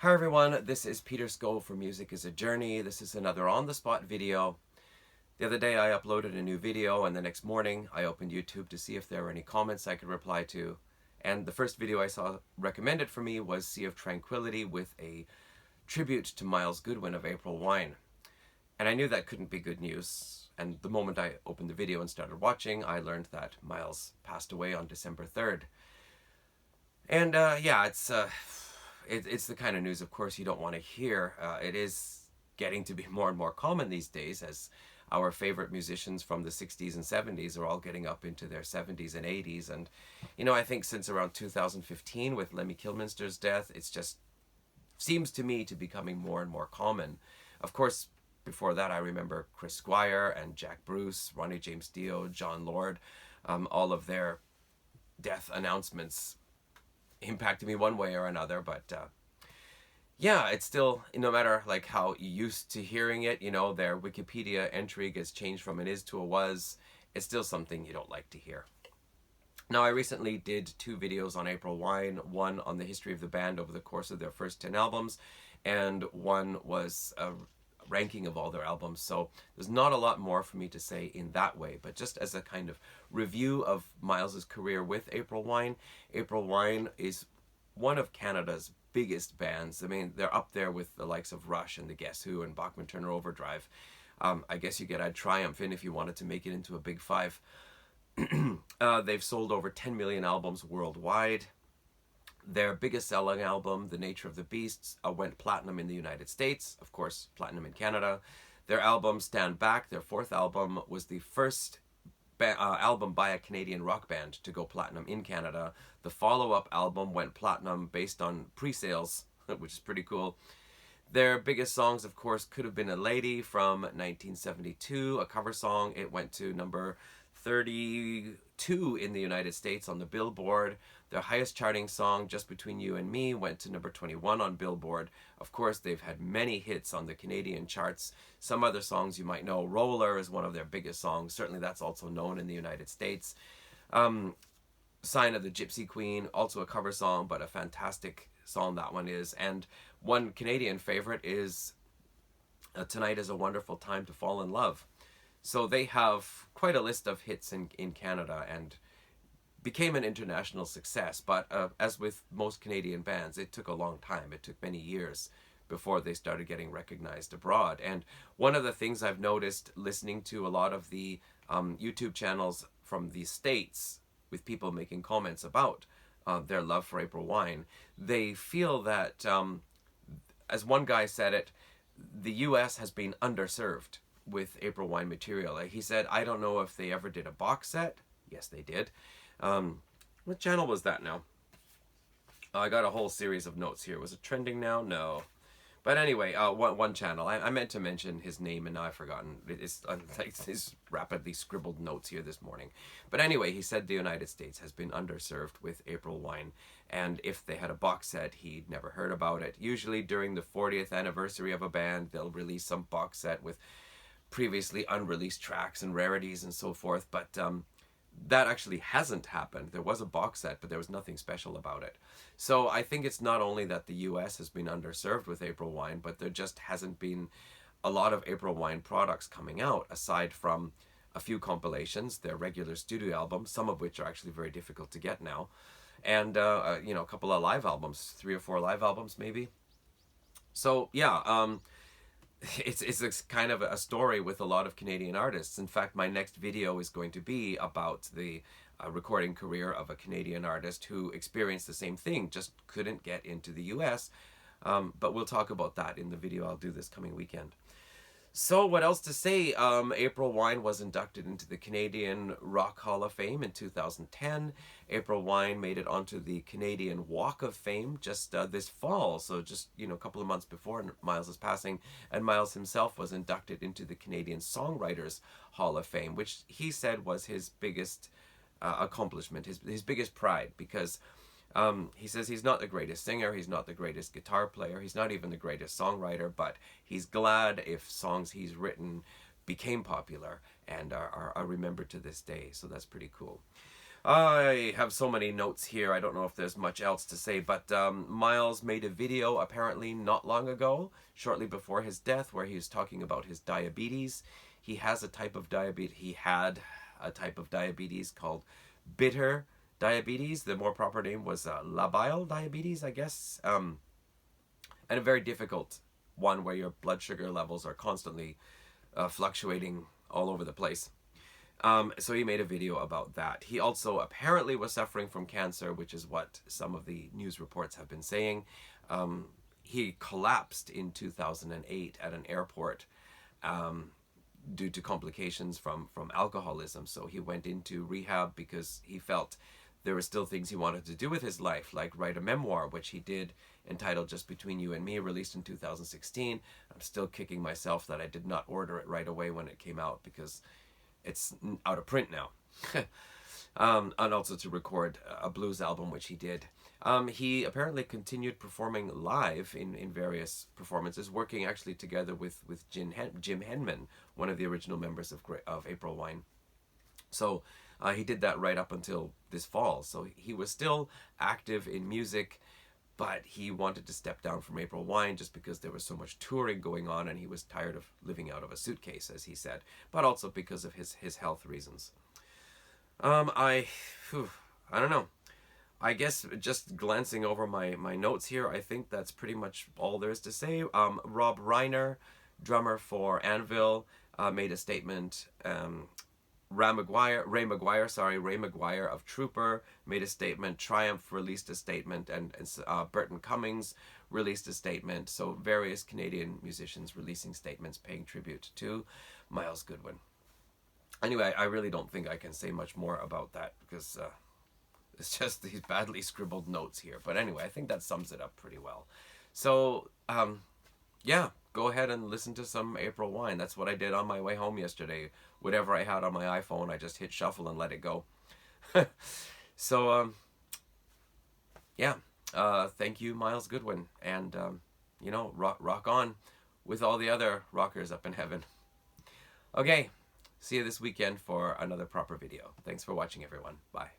Hi everyone, this is Peter Sco for Music is a Journey. This is another on-the-spot video. The other day I uploaded a new video and the next morning I opened YouTube to see if there were any comments I could reply to. And the first video I saw recommended for me was Sea of Tranquility with a tribute to Myles Goodwyn of April Wine. And I knew that couldn't be good news. And the moment I opened the video and started watching, I learned that Myles passed away on December 3rd. And yeah, it's the kind of news, of course, you don't want to hear. It is getting to be more and more common these days as our favorite musicians from the 60s and 70s are all getting up into their 70s and 80s. And, I think since around 2015 with Lemmy Kilminster's death, it's just seems to me to be becoming more and more common. Of course, before that, I remember Chris Squire and Jack Bruce, Ronnie James Dio, John Lord, all of their death announcements impacted me one way or another, but yeah, it's still, no matter like how used to hearing it, their Wikipedia entry gets changed from an is to a was, it's still something you don't like to hear. Now, I recently did 2 videos on April Wine, one on the history of the band over the course of their first 10 albums, and one was a ranking of all their albums, so there's not a lot more for me to say in that way, but just as a kind of review of Myles's career with April Wine is one of Canada's biggest bands. I mean, they're up there with the likes of Rush and the Guess Who and Bachman Turner Overdrive. I guess you could add Triumph in if you wanted to make it into a big 5. They've sold over 10 million albums worldwide. Their biggest selling album, The Nature of the Beast, went platinum in the United States, of course, platinum in Canada. Their album, Stand Back, their 4th album, was the first album by a Canadian rock band to go platinum in Canada. The follow-up album went platinum based on pre-sales, which is pretty cool. Their biggest songs, of course, Could Have Been a Lady from 1972, a cover song. It went to number 32 in the United States on the Billboard. Their highest charting song, Just Between You and Me, went to number 21 on Billboard. Of course, they've had many hits on the Canadian charts. Some other songs you might know. Roller is one of their biggest songs. Certainly that's also known in the United States. Sign of the Gypsy Queen, also a cover song, but a fantastic song that one is. And one Canadian favorite is Tonight is a Wonderful Time to Fall in Love. So they have quite a list of hits in Canada and became an international success. But as with most Canadian bands, it took a long time. It took many years before they started getting recognized abroad. And one of the things I've noticed listening to a lot of the YouTube channels from the States with people making comments about their love for April Wine, they feel that, as one guy said it, the US has been underserved with April Wine material. He said, I don't know if they ever did a box set. Yes, they did. What channel was that now? I got a whole series of notes here. Was it trending now? No. But anyway, one channel. I meant to mention his name and now I've forgotten. It's his rapidly scribbled notes here this morning. But anyway, he said the United States has been underserved with April Wine. And if they had a box set, he'd never heard about it. Usually during the 40th anniversary of a band, they'll release some box set with previously unreleased tracks and rarities and so forth, but that actually hasn't happened. There was a box set, but there was nothing special about it. So I think it's not only that the US has been underserved with April Wine, but there just hasn't been a lot of April Wine products coming out, aside from a few compilations, their regular studio albums, some of which are actually very difficult to get now, and a couple of live albums, 3 or 4 live albums maybe. So yeah, it's kind of a story with a lot of Canadian artists. In fact, my next video is going to be about the recording career of a Canadian artist who experienced the same thing, just couldn't get into the US. But we'll talk about that in the video I'll do this coming weekend. So what else to say? April Wine was inducted into the Canadian Rock Hall of Fame in 2010. April Wine made it onto the Canadian Walk of Fame just this fall, so just a couple of months before Myles' passing, and Myles himself was inducted into the Canadian Songwriters Hall of Fame, which he said was his biggest accomplishment, his biggest pride, because he says he's not the greatest singer, he's not the greatest guitar player, he's not even the greatest songwriter, but he's glad if songs he's written became popular and are remembered to this day, so that's pretty cool. I have so many notes here, I don't know if there's much else to say, but Myles made a video apparently not long ago, shortly before his death, where he was talking about his diabetes. He has a type of diabetes, he had a type of diabetes called bitter diabetes. The more proper name was labile diabetes, I guess, and a very difficult one where your blood sugar levels are constantly fluctuating all over the place. So he made a video about that. He also apparently was suffering from cancer, which is what some of the news reports have been saying. He collapsed in 2008 at an airport due to complications from alcoholism. So he went into rehab because he felt there were still things he wanted to do with his life, like write a memoir, which he did, entitled Just Between You and Me, released in 2016. I'm still kicking myself that I did not order it right away when it came out, because it's out of print now. And also to record a blues album, which he did. He apparently continued performing live in various performances, working actually together with Jim Henman, one of the original members of April Wine. So he did that right up until this fall. So he was still active in music, but he wanted to step down from April Wine just because there was so much touring going on, and he was tired of living out of a suitcase, as he said, but also because of his health reasons. I don't know. I guess just glancing over my notes here, I think that's pretty much all there is to say. Rob Reiner, drummer for Anvil, made a statement. Ray McGuire of Trooper made a statement. Triumph released a statement, and Burton Cummings released a statement. So various Canadian musicians releasing statements paying tribute to Myles Goodwyn. Anyway, I really don't think I can say much more about that, because it's just these badly scribbled notes here. But anyway, I think that sums it up pretty well. So, yeah, go ahead and listen to some April Wine. That's what I did on my way home yesterday. Whatever I had on my iPhone, I just hit shuffle and let it go. So, yeah, thank you, Myles Goodwyn. And, you know, rock on with all the other rockers up in heaven. Okay, see you this weekend for another proper video. Thanks for watching, everyone. Bye.